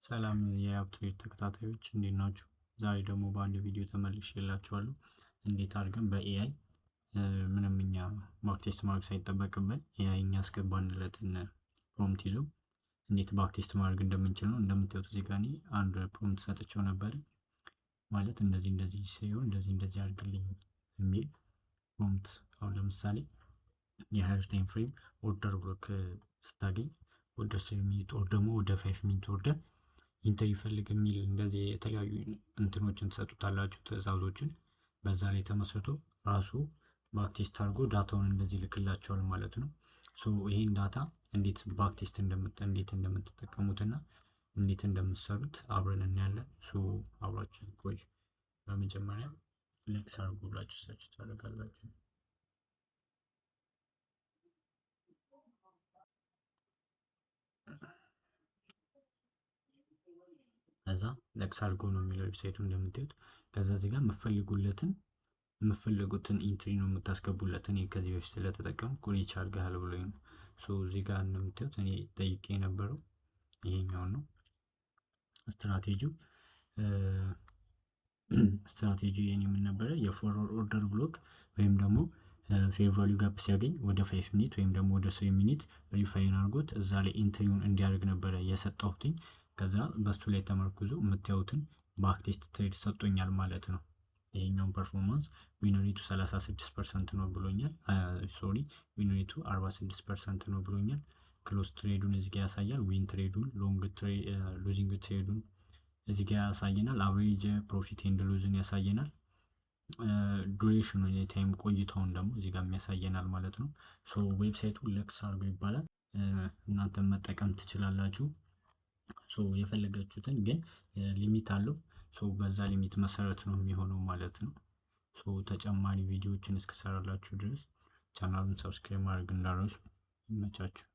ሰላም የአፕትሬድ ተከታታዮች እንዴት ናችሁ? ዛሬ ደግሞ በአንድ ቪዲዮ ተመልሼላችኋለሁ። እንዴት አድርገን በኤአይ ምንም እኛ ባክቴስት ማድረግ ሳይጠበቅብን ኤአይ እኛ ያስገባንለትን ፕሮምፕት ይዞ እንዴት ባክቴስት ማድረግ እንደምንችል ነው። እንደምታዩት እዚህ ጋር እኔ አንድ ፕሮምፕት ሰጥቼው ነበር። ማለት እንደዚህ ሲሆን እንደዚህ አድርግልኝ የሚል ፕሮምፕት። አሁን ለምሳሌ የሃየር ታይም ፍሬም ኦርደር ብሎክ ስታገኝ ወደ 3 ሚኒት ኦር ደግሞ ወደ 5 ሚኒት ኦርደር ኢንተር ይፈልግ የሚል እንደዚህ የተለያዩ እንትኖችን ትሰጡታላችሁ፣ ትዕዛዞችን። በዛ ላይ ተመስርቶ ራሱ ባክቴስት አድርጎ ዳታውን እንደዚህ ልክላቸዋል ማለት ነው። ሶ ይሄን ዳታ እንዴት ባክቴስት እንዴት እንደምትጠቀሙትና እንዴት እንደምትሰሩት አብረን እናያለን። ሶ አብራችሁ ቆዩ። በመጀመሪያ ሌክስ አድርጉ ብላችሁ ሰርች ታደርጋላችሁ። ከዛ ሌክስ አድርጎ ነው የሚለው ዌብሳይቱ እንደምታዩት። ከዛ እዚህ ጋር የምፈልጉትን ኢንትሪ ነው የምታስገቡለት። እኔ ከዚህ በፊት ስለተጠቀምኩ ሪች አድርገሃል ብሎኝ ነው። ሶ እዚህ ጋር እንደምታዩት እኔ ጠይቄ የነበረው ይሄኛውን ነው። ስትራቴጂ የኔ ምን ነበረ? የፎርወርድ ኦርደር ብሎክ ወይም ደግሞ ፌር ቫሊዩ ጋፕ ሲያገኝ ወደ 5 ሚኒት ወይም ደግሞ ወደ 3 ሚኒት ሪፋይን አድርጎት እዛ ላይ ኢንትሪውን እንዲያደርግ ነበረ የሰጠሁትኝ። ከዛ በሱ ላይ ተመርኩዞ የምታዩትን ባክቴስት ትሬድ ሰጥቶኛል ማለት ነው። ይሄኛውን ፐርፎርማንስ ዊንሬቱ 36% ነው ብሎኛል። ሶሪ ዊንሬቱ 46% ነው ብሎኛል። ክሎዝ ትሬዱን እዚህ ጋር ያሳያል። ዊን ትሬዱን፣ ሉዚንግ ትሬዱን እዚህ ጋር ያሳየናል። አቨሬጅ ፕሮፊት ኤንድ ሉዝን ያሳየናል። ዱሬሽኑን የታይም ቆይታውን ደግሞ እዚህ ጋር ያሳየናል ማለት ነው። ሶ ዌብሳይቱ ሌክስ አድርጎ ይባላል። እናንተም መጠቀም ትችላላችሁ። ሶ የፈለጋችሁትን ግን ሊሚት አለው። ሶ በዛ ሊሚት መሰረት ነው የሚሆነው ማለት ነው። ሶ ተጨማሪ ቪዲዮዎችን እስክሰራላችሁ ድረስ ቻናሉን ሰብስክራይብ ማድረግ እንዳትረሱ። ይመቻችሁ።